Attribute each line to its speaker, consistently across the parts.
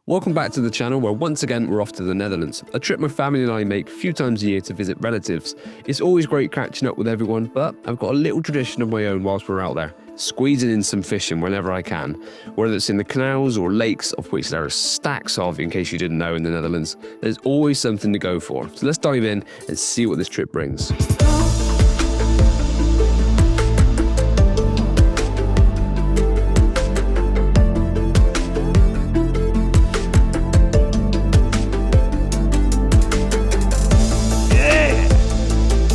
Speaker 1: Welcome back to the channel where once again we're off to the Netherlands, a trip my family and I make a few times a year to visit relatives. It's always great catching up with everyone, but I've got a little tradition of my own whilst we're out there, squeezing in some fishing whenever I can, whether it's in the canals or lakes, of which there are stacks of in case you didn't know in the Netherlands. There's always something to go for, so let's dive in and see what this trip brings.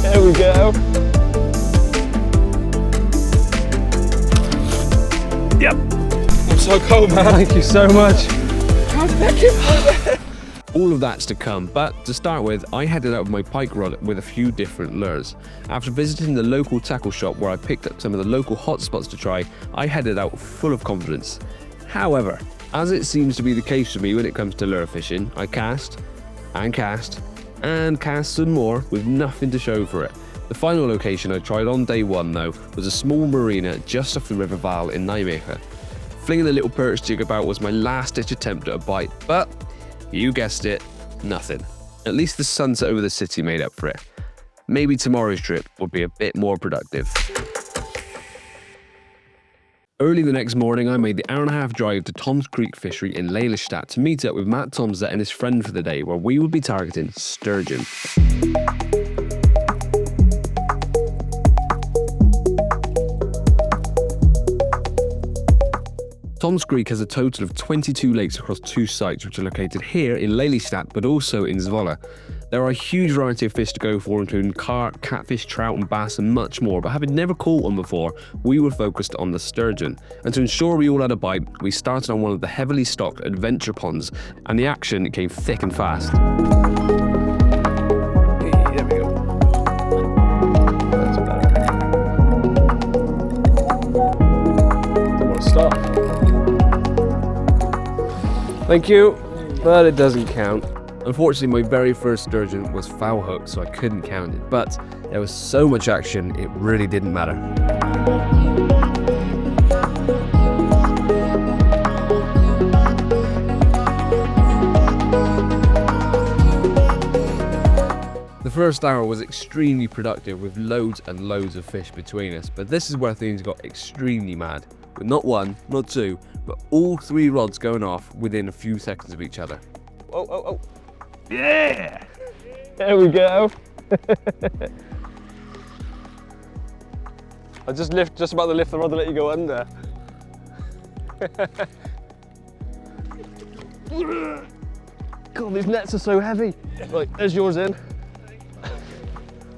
Speaker 2: There we go. Yep. I'm so cold, man. Thank you so much.
Speaker 1: All of that's to come, but to start with, I headed out with my pike rod with a few different lures. After visiting the local tackle shop where I picked up some of the local hotspots to try, I headed out full of confidence. However, as it seems to be the case for me when it comes to lure fishing, I cast and cast and cast some more with nothing to show for it. The final location I tried on day one though was a small marina just off the River Vaal in Nijmegen. Flinging the little perch jig about was my last ditch attempt at a bite, but you guessed it, nothing. At least the sunset over the city made up for it. Maybe tomorrow's trip will be a bit more productive. Early the next morning, I made the hour-and-a-half drive to Tom's Creek Fishery in Lelystad to meet up with Matt Tomsett and his friend for the day, where we would be targeting sturgeon. Tom's Creek has a total of 22 lakes across 2 sites, which are located here in Lelystad, but also in Zwolle. There are a huge variety of fish to go for, including carp, catfish, trout and bass and much more, but having never caught one before, we were focused on the sturgeon. And to ensure we all had a bite, we started on one of the heavily stocked adventure ponds, and the action came thick and fast.
Speaker 2: There we go. That's better. Don't want to stop. Thank you, but it doesn't count.
Speaker 1: Unfortunately, my very first sturgeon was foul hooked, so I couldn't count it, but there was so much action, it really didn't matter. The first hour was extremely productive with loads and loads of fish between us, but this is where things got extremely mad, with not one, not two, but all 3 rods going off within a few seconds of each other.
Speaker 2: Oh, oh, oh. Yeah! There we go. I just about to lift the rod to let you go under. God, these nets are so heavy. Right, there's yours in.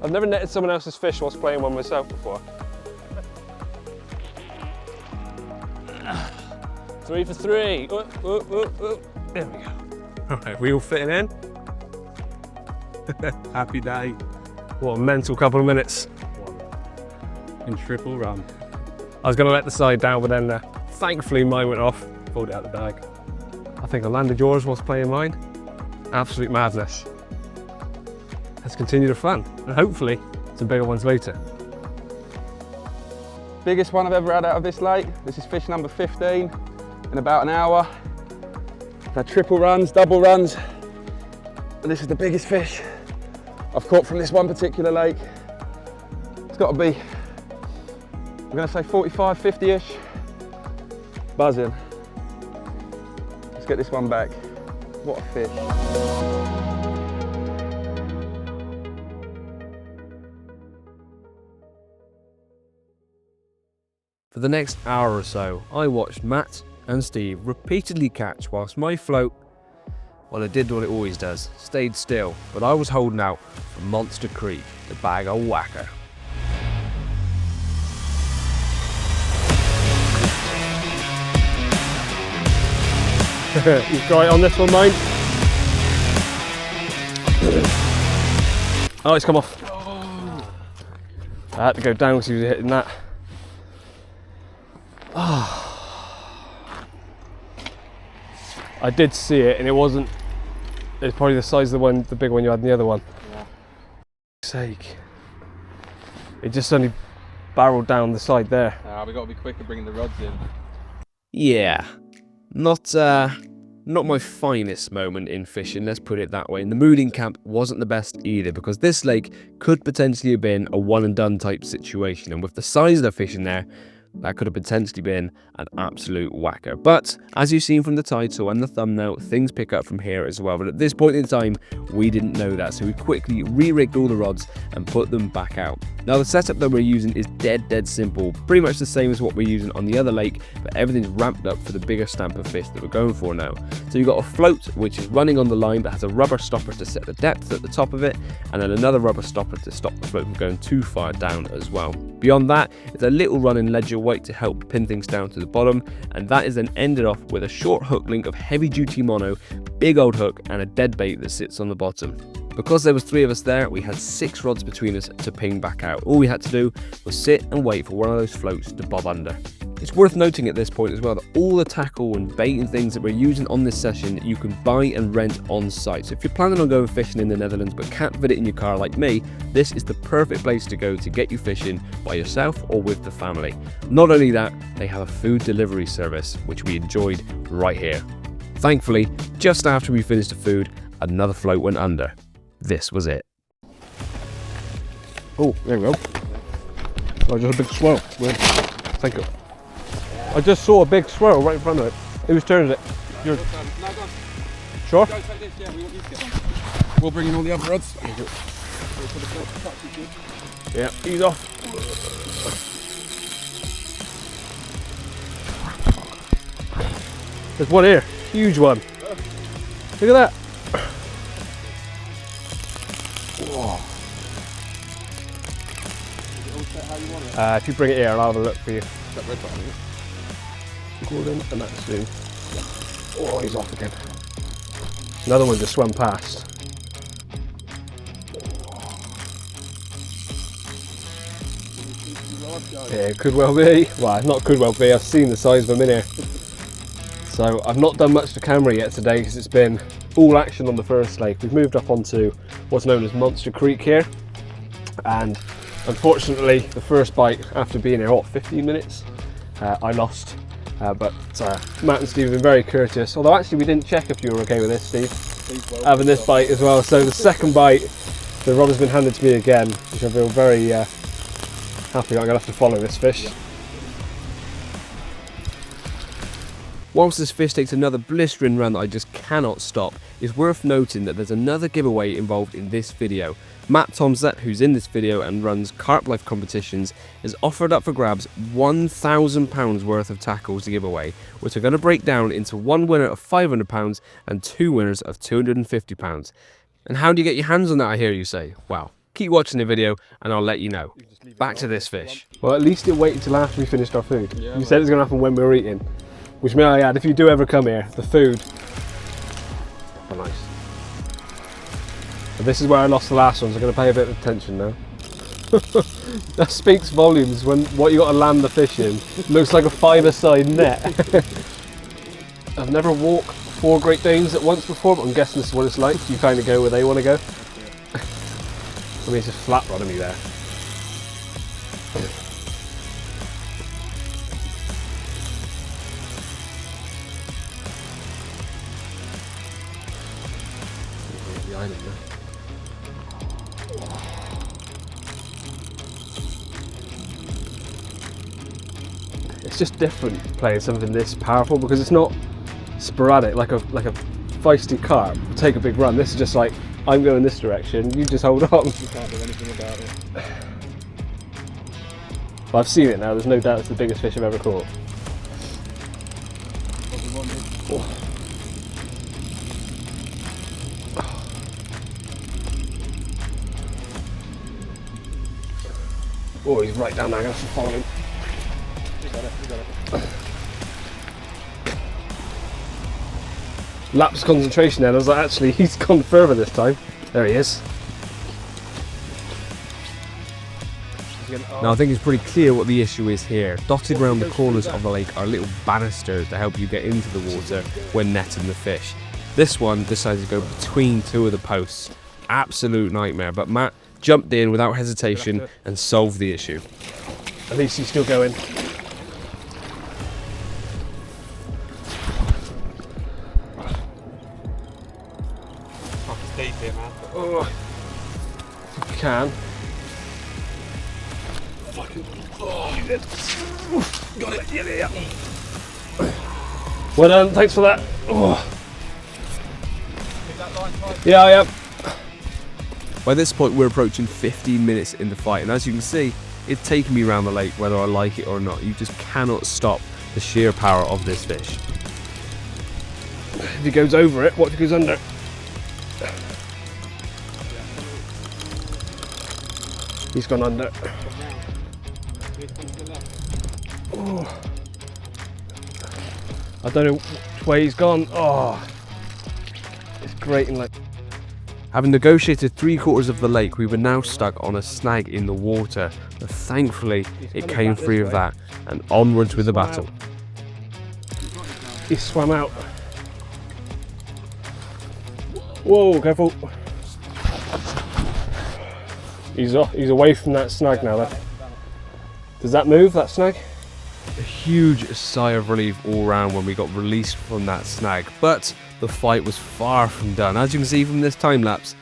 Speaker 2: I've never netted someone else's fish whilst playing one myself before. 3 for 3. There we go. All right, we all fitting in?
Speaker 3: Happy day.
Speaker 2: What a mental couple of minutes.
Speaker 3: In triple run.
Speaker 2: I was going to let the side down, but then thankfully mine went off. Pulled it out the bag. I think I landed yours whilst playing mine. Absolute madness. Let's continue the fun, and hopefully some bigger ones later. Biggest one I've ever had out of this lake. This is fish number 15 in about an hour. I've had triple runs, double runs, and this is the biggest fish I've caught from this one particular lake. It's got to be, I'm going to say 45, 50-ish. Buzzing. Let's get this one back. What a fish.
Speaker 1: For the next hour or so, I watched Matt and Steve repeatedly catch whilst my float, well, it did what it always does, stayed still, but I was holding out for Monster Creek to bag a whacker.
Speaker 2: You got it on this one, mate? Oh, it's come off. I had to go down because he was hitting that. I did see it, and it wasn't. It's probably the size of the one, the big one you had in the other one. Yeah. For sake. It just suddenly barreled down the side there.
Speaker 3: We got to be quicker bringing the rods in.
Speaker 1: Yeah, not Not my finest moment in fishing, let's put it that way. And the mood in camp wasn't the best either, because this lake could potentially have been a one and done type situation. And with the size of the fish in there, that could have potentially been an absolute whacker. But as you've seen from the title and the thumbnail, things pick up from here as well. But at this point in time, we didn't know that. So we quickly re-rigged all the rods and put them back out. Now the setup that we're using is dead simple. Pretty much the same as what we're using on the other lake, but everything's ramped up for the bigger stamp of fish that we're going for now. So you've got a float, which is running on the line, but has a rubber stopper to set the depth at the top of it, and then another rubber stopper to stop the float from going too far down as well. Beyond that, it's a little running ledger weight to help pin things down to the bottom, and that is then ended off with a short hook link of heavy duty mono, big old hook, and a dead bait that sits on the bottom. Because there was 3 of us there, we had 6 rods between us to ping back out. All we had to do was sit and wait for one of those floats to bob under. It's worth noting at this point as well that all the tackle and bait and things that we're using on this session you can buy and rent on site. So if you're planning on going fishing in the Netherlands but can't fit it in your car like me, this is the perfect place to go to get you fishing by yourself or with the family. Not only that, they have a food delivery service which we enjoyed right here. Thankfully, just after we finished the food, another float went under. This was it.
Speaker 4: Oh, there we go. Oh, just a big swirl. Good. Thank you. I just saw a big swirl right in front of it. Whose turn is it? Yours. Sure?
Speaker 2: We'll bring in all the other rods.
Speaker 4: Yeah, ease off. There's one here, huge one. Look at that. Whoa. If you bring it here, I'll have a look for you. Gordon, and that's soon. Oh, he's off again. Another one just swam past. Yeah, it could well be. Well, not could well be. I've seen the size of them in here. So I've not done much to camera yet today because it's been all action on the first lake. We've moved up onto what's known as Monster Creek here, and unfortunately the first bite after being here, 15 minutes, I lost. But Matt and Steve have been very courteous, although actually we didn't check if you were okay with this, Steve, having this bite as well. So the second bite, the rod has been handed to me again, which I feel very happy. I'm going to have to follow this fish.
Speaker 1: Whilst this fish takes another blistering run that I just cannot stop, it's worth noting that there's another giveaway involved in this video. Matt Tomsett, who's in this video and runs Carp Life Competitions, has offered up for grabs £1,000 worth of tackles to give away, which are going to break down into one winner of £500 and 2 winners of £250. And how do you get your hands on that, I hear you say? Well, keep watching the video and I'll let you know. Back to this fish.
Speaker 4: Well, at least it waited till after we finished our food. Yeah, you said it was going to happen when we were eating. Which, may I add, if you do ever come here, the food, oh nice. But this is where I lost the last one, so I'm going to pay a bit of attention now. That speaks volumes when what you got to land the fish in looks like a 5-a-side net. I've never walked 4 Great Danes at once before, but I'm guessing this is what it's like. You kind of go where they want to go. I mean, it's just flat rod of me there. The island there. It's just different playing something this powerful because it's not sporadic like a feisty carp. Take a big run. This is just like, I'm going this direction, you just hold on. You can't do anything about it. But I've seen it now, there's no doubt it's the biggest fish I've ever caught. Oh, he's right down there, I'm going to have to follow him. You got it. Lapse concentration then, I was like, actually, he's gone further this time. There he is.
Speaker 1: Now I think it's pretty clear what the issue is here. Dotted around the corners of the lake are little banisters to help you get into the water when netting the fish. This one decided to go between 2 of the posts. Absolute nightmare, but Matt jumped in without hesitation and solved the issue.
Speaker 4: At least he's still going.
Speaker 3: deep here, man.
Speaker 4: Oh, if you can.
Speaker 2: Got it. Yeah.
Speaker 4: Well done, thanks for that. Oh. Yeah.
Speaker 1: By this point, we're approaching 15 minutes in the fight, and as you can see, it's taking me around the lake whether I like it or not. You just cannot stop the sheer power of this fish.
Speaker 4: If he goes over it, what if he goes under? He's gone under. Oh. I don't know which way he's gone. Oh, it's grating like.
Speaker 1: Having negotiated 3/4 of the lake, we were now stuck on a snag in the water, but thankfully it came free of that, and onwards with the battle.
Speaker 4: He swam out. Whoa, careful. He's away from that snag now then. Does that move, that snag?
Speaker 1: A huge sigh of relief all round when we got released from that snag, but the fight was far from done. As you can see from this time lapse,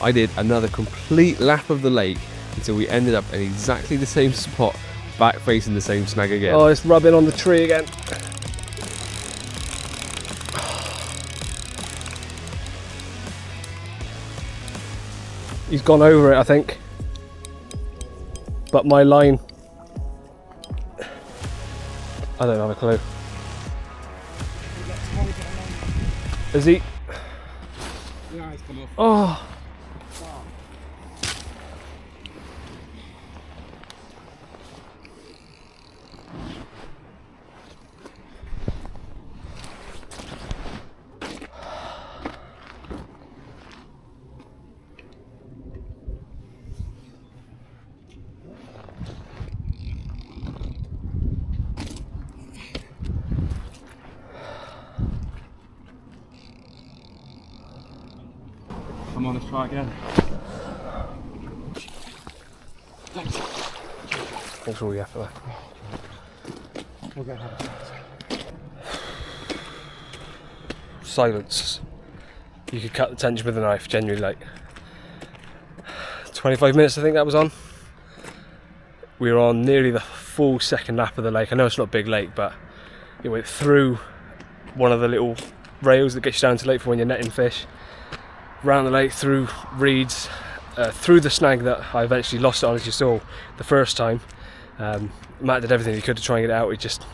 Speaker 1: I did another complete lap of the lake until we ended up in exactly the same spot, back facing the same snag again.
Speaker 4: Oh, it's rubbing on the tree again. He's gone over it, I think. But my line, I don't have a clue. Is he?
Speaker 2: Yeah, he's come off.
Speaker 4: Oh.
Speaker 2: Come on, let's try again.
Speaker 4: Thanks for all the effort there.
Speaker 2: We'll go have a chance.
Speaker 4: Silence. You could cut the tension with a knife, genuinely, like 25 minutes I think that was on. We were on nearly the full second lap of the lake. I know it's not a big lake, but it went through one of the little rails that gets you down to the lake for when you're netting fish, round the lake, through reeds, through the snag that I eventually lost it on, as you saw the first time. Matt did everything he could to try and get it out. He just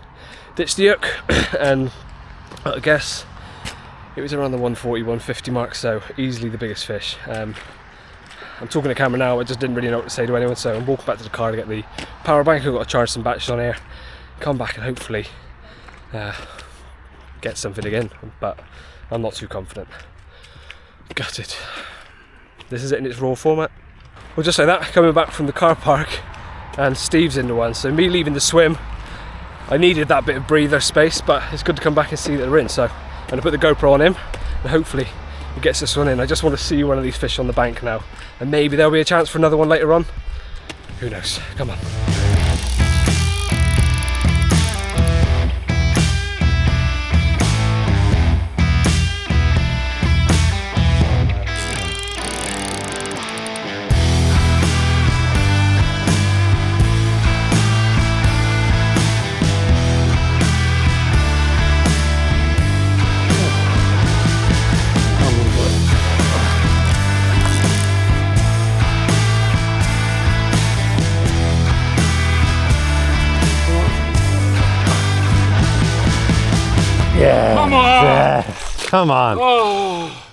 Speaker 4: ditched the hook and I guess it was around the 140, 150 mark, so easily the biggest fish. I'm talking to camera now, I just didn't really know what to say to anyone, so I'm walking back to the car to get the power bank. I've got to charge some batteries on here, come back and hopefully get something again, but I'm not too confident. Gutted. This is it in its raw format. We'll just say that, coming back from the car park and Steve's in the one, so me leaving the swim, I needed that bit of breather space, but it's good to come back and see that they're in, so I'm going to put the GoPro on him and hopefully he gets this one in. I just want to see one of these fish on the bank now, and maybe there'll be a chance for another one later on. Who knows? Come on.
Speaker 5: Yeah.
Speaker 2: Come on!
Speaker 5: Yes. Come on.
Speaker 2: Oh!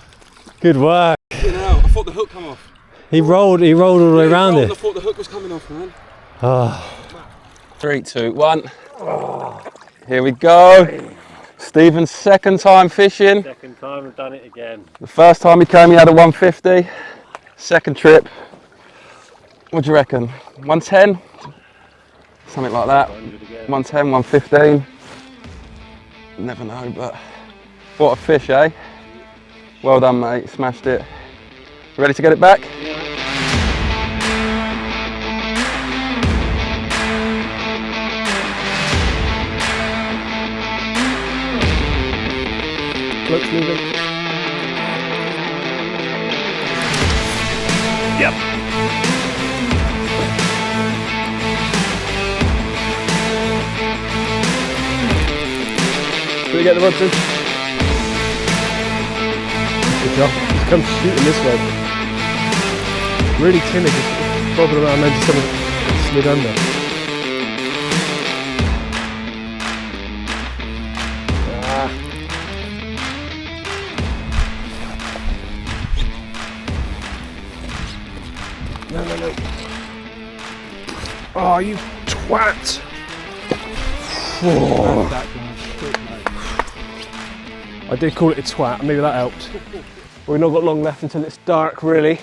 Speaker 5: Good work.
Speaker 2: You know, I thought the hook come off.
Speaker 5: He rolled all the way around
Speaker 2: I
Speaker 5: it.
Speaker 2: thought the hook was coming off, man.
Speaker 5: Oh.
Speaker 2: 3, 2, 1. Here we go. Stephen's second time fishing.
Speaker 5: Second time I've done it again.
Speaker 2: The first time he came, he had a 150. Second trip, what do you reckon? 110? Something like that. 110, 115. Never know, but what a fish, eh? Well done, mate. Smashed it. Ready to get it back?
Speaker 4: Float's moving. get the rods in. Good job. He's come shooting this way. Really timid, just bobbing around then to something slid under. No. Oh, you twat! Oh. I did call it a twat, maybe that helped. We've not got long left until it's dark, really.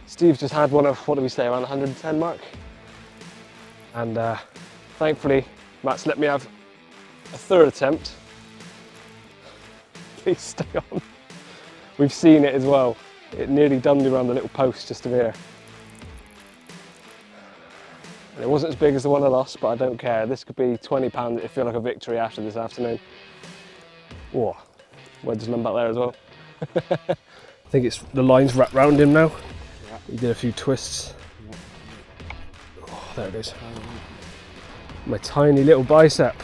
Speaker 4: Steve's just had one of, what did we say, around the 110 mark? And thankfully, Matt's let me have a third attempt. Please stay on. We've seen it as well. It nearly done me around the little post just over here. And it wasn't as big as the one I lost, but I don't care. This could be £20. It'd feel like a victory after this afternoon. Whoa, wedge none back there as well. I think it's the line's wrapped round him now. Yeah. He did a few twists. Yeah. Oh, there it is. My tiny little bicep.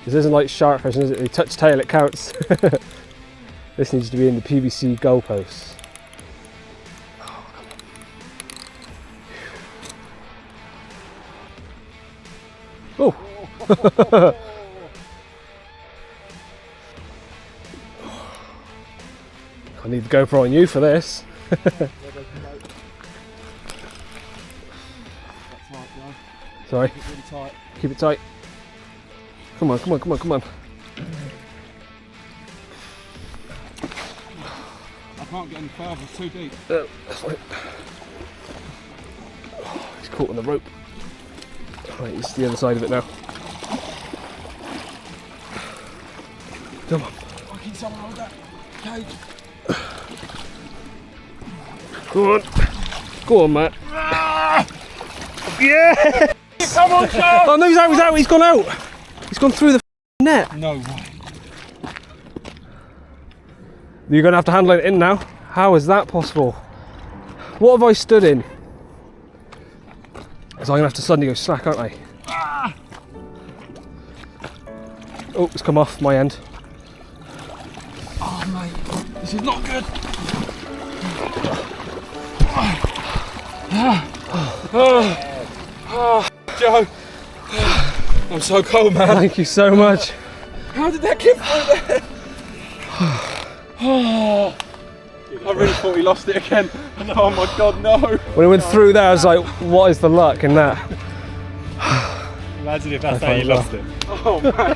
Speaker 4: This isn't like shark fishing, is it? They touch tail, it counts. This needs to be in the PVC goalposts. Oh! I need the GoPro on you for this. Sorry. Keep it tight. Come on.
Speaker 2: I can't get any further, it's too deep.
Speaker 4: That's right. Oh, he's caught on the rope. Right, it's the other side of it now. Come on.
Speaker 2: I keep someone hold that cage.
Speaker 4: Go on, Matt. Yeah!
Speaker 2: Come on, John!
Speaker 4: Oh no, he's out, he's gone out! He's gone through the net.
Speaker 2: No way.
Speaker 4: You're going to have to handle it in now. How is that possible? What have I stood in? Because I'm going to have to suddenly go slack, aren't I? Ah. Oh, it's come off my end.
Speaker 2: Oh, mate. This is not good. Joe. I'm so cold, man.
Speaker 4: Thank you so much.
Speaker 2: How did that get through there? Oh, I really thought he lost it again. Oh my God, no.
Speaker 4: When it went through there, I was like, what is the luck in that?
Speaker 5: Imagine if that's how you lost it.
Speaker 2: Oh, man.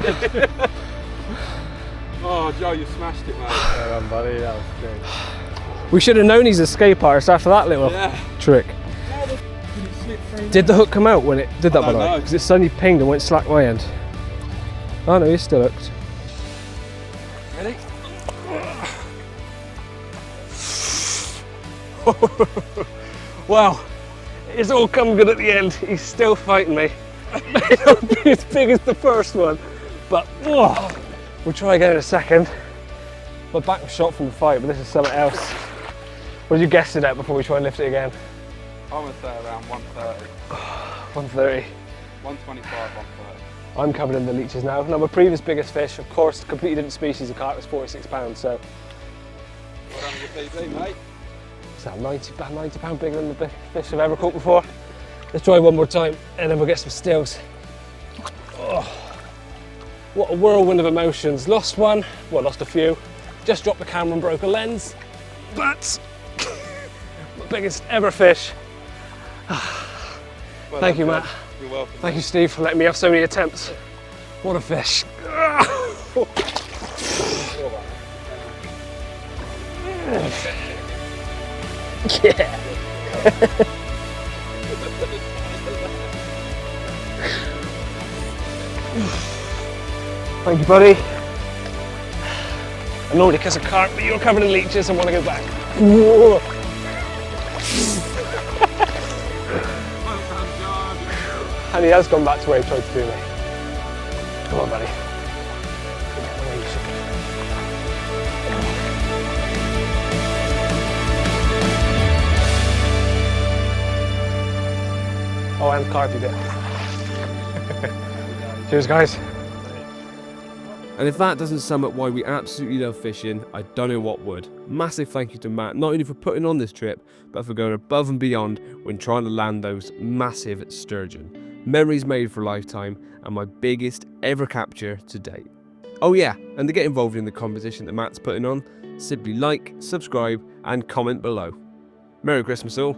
Speaker 2: Oh, Joe, you smashed it, mate.
Speaker 5: Well done, buddy. That was great.
Speaker 4: We should have known he's a escape artist after that little trick. Did the hook come out when it did that, by the way? Because it suddenly pinged and went slack my end. Oh no, he's still hooked.
Speaker 2: Ready?
Speaker 4: Wow, it's all come good at the end. He's still fighting me. It won't be as big as the first one, but we'll try again in a second. My back was shot from the fight, but this is something else. What did you guess it at before we try and lift it again?
Speaker 2: I'm going to say around 130.
Speaker 4: 130.
Speaker 2: 125, 130.
Speaker 4: I'm covered in the leeches now. Now my previous biggest fish, of course, completely different species of carp, was 46 pounds, so.
Speaker 2: Well done with your PB, mate.
Speaker 4: Is that 90 pound bigger than the big fish I've ever caught before? Let's try one more time and then we'll get some stills. Oh, what a whirlwind of emotions. Lost one, well, lost a few. Just dropped the camera and broke a lens. But my biggest ever fish.
Speaker 2: Well
Speaker 4: Thank you,
Speaker 2: done,
Speaker 4: Matt.
Speaker 2: You're welcome.
Speaker 4: Thank you, Steve, for letting me have so many attempts. What a fish. Yeah. Thank you, buddy. I normally kiss a carp, but you're covered in leeches and want to go back. Whoa. And he has gone back to where he tried to do me. Come on, buddy. Oh, and Carp bit. Cheers, guys.
Speaker 1: And if that doesn't sum up why we absolutely love fishing, I don't know what would. Massive thank you to Matt, not only for putting on this trip, but for going above and beyond when trying to land those massive sturgeon. Memories made for a lifetime, and my biggest ever capture to date. Oh yeah, and to get involved in the competition that Matt's putting on, simply like, subscribe, and comment below. Merry Christmas all.